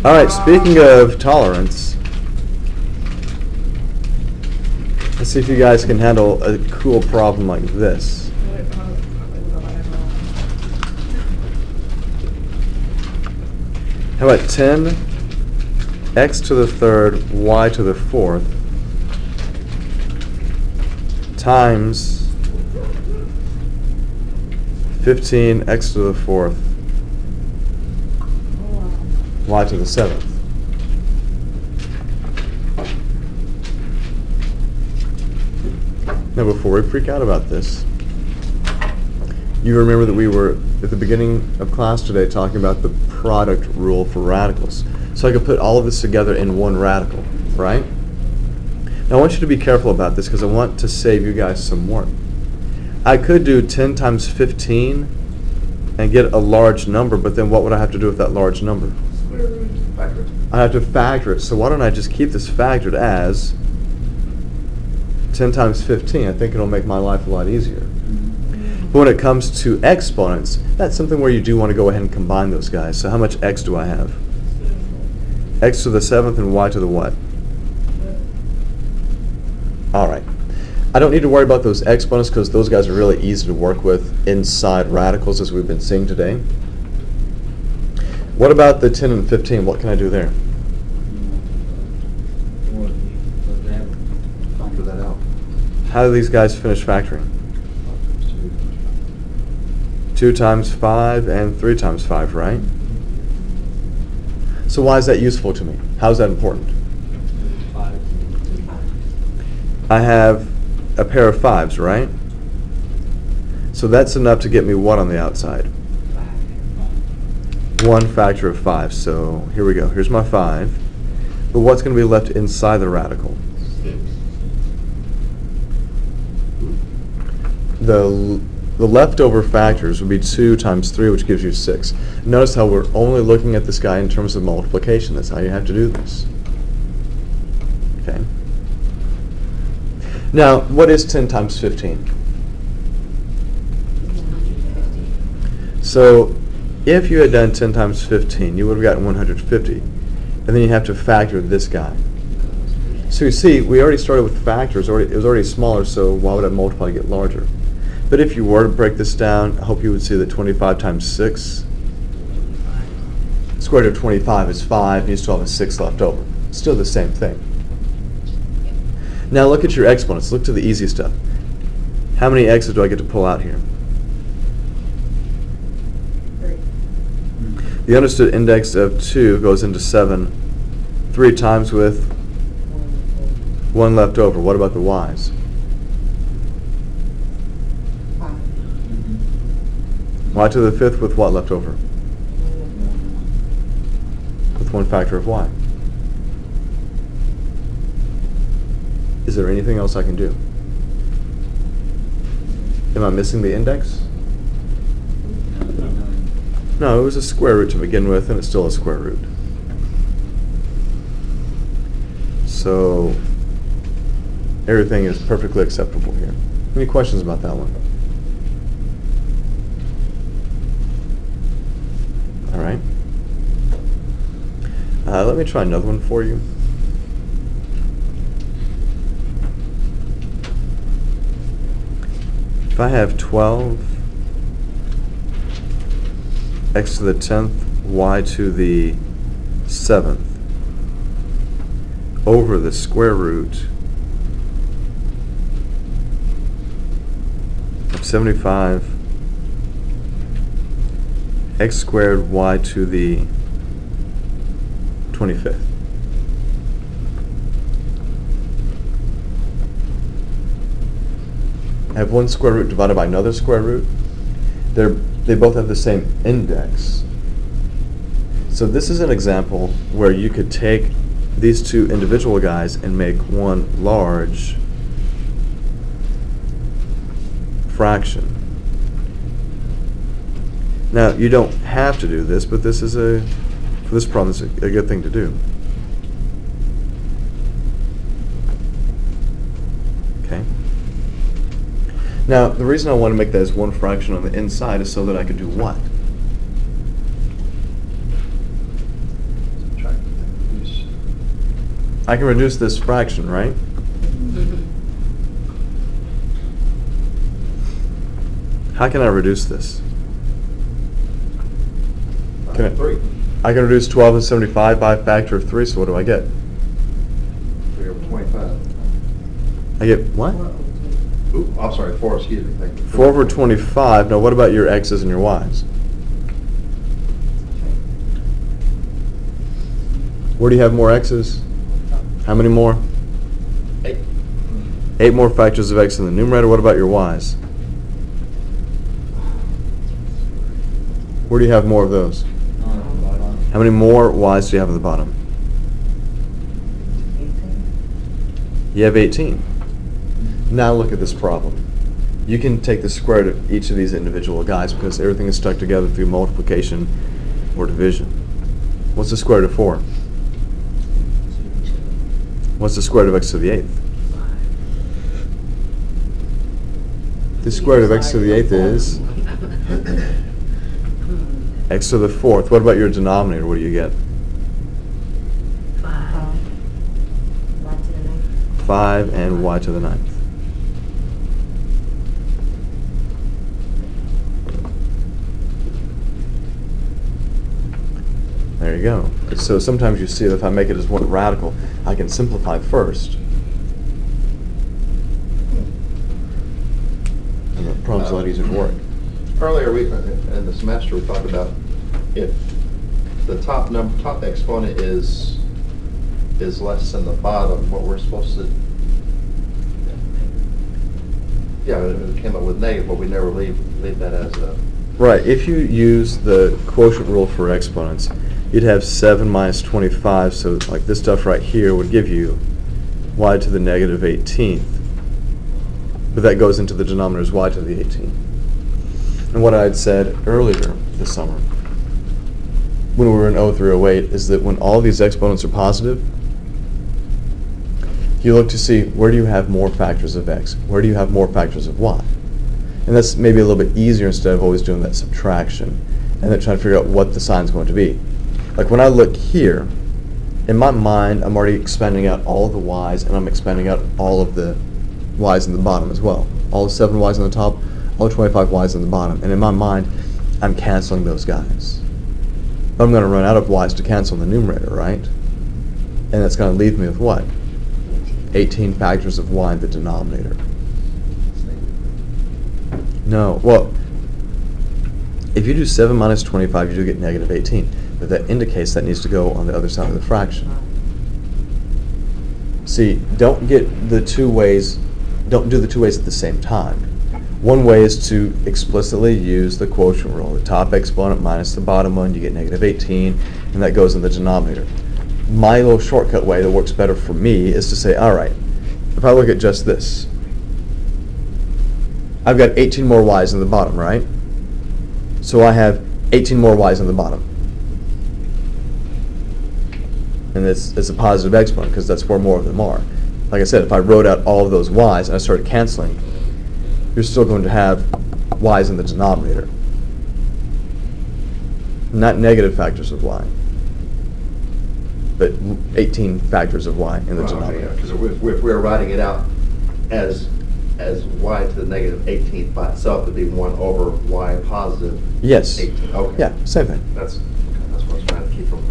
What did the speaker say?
All right, speaking of tolerance, let's see if you guys can handle a cool problem like this. How about 10 x to the third y to the fourth times 15 x to the fourth y to the seventh. Now before we freak out about this, you remember that we were at the beginning of class today talking about the product rule for radicals. So I could put all of this together in one radical, right? Now I want you to be careful about this because I want to save you guys some work. I could do 10 times 15 and get a large number, but then what would I have to do with that large number? Square root. Factor it. I have to factor it. So why don't I just keep this factored as 10 times 15? I think it'll make my life a lot easier. But when it comes to exponents, that's something where you do want to go ahead and combine those guys. So how much x do I have? X to the seventh and y to the what? All right. I don't need to worry about those exponents because those guys are really easy to work with inside radicals as we've been seeing today. What about the 10 and 15? What can I do there? Factor that out. How do these guys finish factoring? 2 times 5 and 3 times 5, right? So why is that useful to me? How is that important? 5. I have a pair of 5s, right? So that's enough to get me what on the outside? 1 factor of 5. So here we go. Here's my 5. But what's going to be left inside the radical? 6. The leftover factors would be 2 times 3, which gives you 6. Notice how we're only looking at this guy in terms of multiplication. That's how you have to do this. Okay. Now, what is 10 times 15? So, if you had done 10 times 15, you would have gotten 150. And then you have to factor this guy. So you see, we already started with factors. It was already smaller, so why would I multiply to get larger? But if you were to break this down, I hope you would see that 25 times 6, square root of 25 is 5, and you still have a 6 left over. Still the same thing. Now look at your exponents. Look to the easy stuff. How many x's do I get to pull out here? 3. The understood index of 2 goes into 7 3 times with 1 left over. What about the y's? 5. Y to the 5th with what left over? With 1 factor of y. Is there anything else I can do? Am I missing the index? No, it was a square root to begin with, and it's still a square root. So everything is perfectly acceptable here. Any questions about that one? All right. Let me try another one for you. If I have 12 x to the 10th, y to the 7th over the square root of 75 x squared y to the 25th. I have one square root divided by another square root. They both have the same index. So this is an example where you could take these two individual guys and make one large fraction. Now, you don't have to do this, but this is for this problem, it's a good thing to do. Okay. Now, the reason I want to make that as one fraction on the inside is so that I could do what? Subtract I can reduce this fraction, right? How can I reduce this? Can I- 3. I can reduce 12 to 75 by a factor of 3, so what do I get? 3 over 25. I get what? Oop, I'm sorry, 4, excuse me, thank you. 4 over 25. Now what about your x's and your y's? Where do you have more x's? How many more? 8. 8 more factors of x in the numerator. What about your y's? Where do you have more of those? How many more y's do you have at the bottom? You have 18. Now look at this problem. You can take the square root of each of these individual guys because everything is stuck together through multiplication or division. What's the square root of 4? What's the square root of x to the 8th? The square root of x to the 8th is x to the 4th. What about your denominator? What do you get? 5 and y to the 9th. There you go. So sometimes you see that if I make it as one radical, I can simplify first. And the problem's a lot easier to work. Earlier in the semester, we talked about if the top exponent is less than the bottom, what we're supposed to. Yeah, it came up with negative, but we never leave that as a. Right. If you use the quotient rule for exponents, you'd have 7 minus 25. So like this stuff right here would give you y to the negative 18th. But that goes into the denominator as y to the 18th. And what I had said earlier this summer, when we were in 0308, is that when all these exponents are positive, you look to see where do you have more factors of x, where do you have more factors of y. And that's maybe a little bit easier instead of always doing that subtraction and then trying to figure out what the sign's going to be. Like when I look here, in my mind, I'm already expanding out all of the y's and I'm expanding out all of the y's in the bottom as well. All the 7 y's on the top, all the 25 y's on the bottom. And in my mind, I'm canceling those guys. But I'm going to run out of y's to cancel in the numerator, right? And that's going to leave me with what? 18 factors of y in the denominator. No. Well, if you do 7 minus 25, you do get negative 18. But that indicates that needs to go on the other side of the fraction. See, don't do the two ways at the same time. One way is to explicitly use the quotient rule. The top exponent minus the bottom one, you get negative 18, and that goes in the denominator. My little shortcut way that works better for me is to say, all right, if I look at just this, I've got 18 more y's in the bottom, right? So I have 18 more y's in the bottom. And it's a positive exponent because that's where more of them are. Like I said, if I wrote out all of those y's and I started canceling, you're still going to have y's in the denominator. Not negative factors of y, but 18 factors of y in the denominator. Because if we're writing it out as y to the negative 18th by itself, it'd be 1 over y positive Yes. 18. Okay. Yeah, same thing. That's what I was trying to keep from